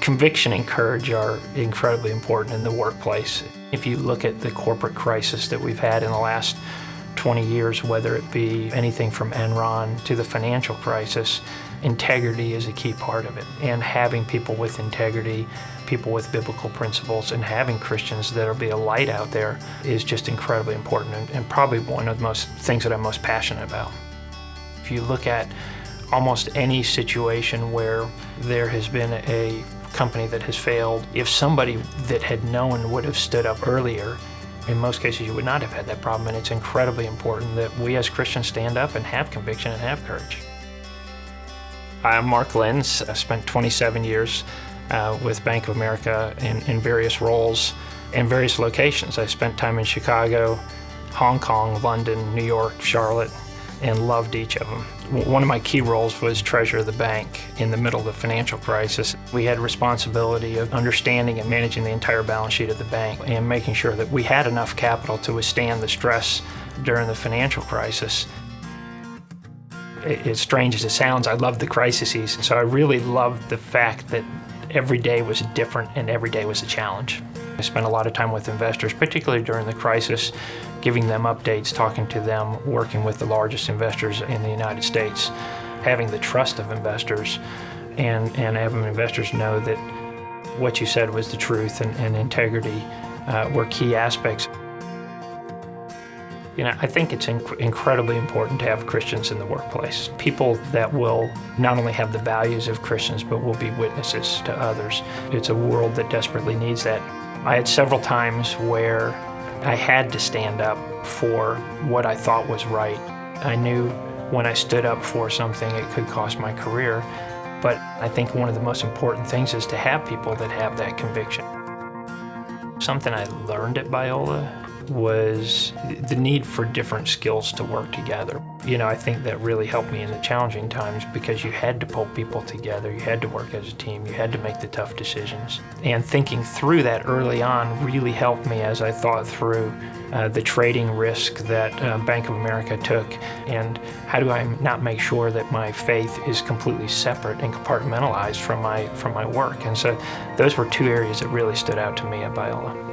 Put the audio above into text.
Conviction and courage are incredibly important in the workplace. If you look at the corporate crisis that we've had in the last 20 years, whether it be anything from Enron to the financial crisis, integrity is a key part of it. And having people with integrity, people with biblical principles, and having Christians that'll be a light out there is just incredibly important and probably one of the most things that I'm most passionate about. If you look at almost any situation where there has been a company that has failed, if somebody that had known would have stood up earlier, in most cases you would not have had that problem, and it's incredibly important that we as Christians stand up and have conviction and have courage. I'm Mark Linsz. I spent 27 years with Bank of America in various roles in various locations. I spent time in Chicago, Hong Kong, London, New York, Charlotte, and loved each of them. One of my key roles was treasurer of the bank in the middle of the financial crisis. We had responsibility of understanding and managing the entire balance sheet of the bank and making sure that we had enough capital to withstand the stress during the financial crisis. As strange as it sounds, I loved the crises, so I really loved the fact that every day was different and every day was a challenge. I spent a lot of time with investors, particularly during the crisis, giving them updates, talking to them, working with the largest investors in the United States, having the trust of investors, and having investors know that what you said was the truth and integrity were key aspects. You know, I think it's incredibly important to have Christians in the workplace. People that will not only have the values of Christians, but will be witnesses to others. It's a world that desperately needs that. I had several times where I had to stand up for what I thought was right. I knew when I stood up for something, it could cost my career. But I think one of the most important things is to have people that have that conviction. Something I learned at Biola was the need for different skills to work together. You know, I think that really helped me in the challenging times because you had to pull people together, you had to work as a team, you had to make the tough decisions. And thinking through that early on really helped me as I thought through the trading risk that Bank of America took, and how do I not make sure that my faith is completely separate and compartmentalized from my work. And so those were two areas that really stood out to me at Biola.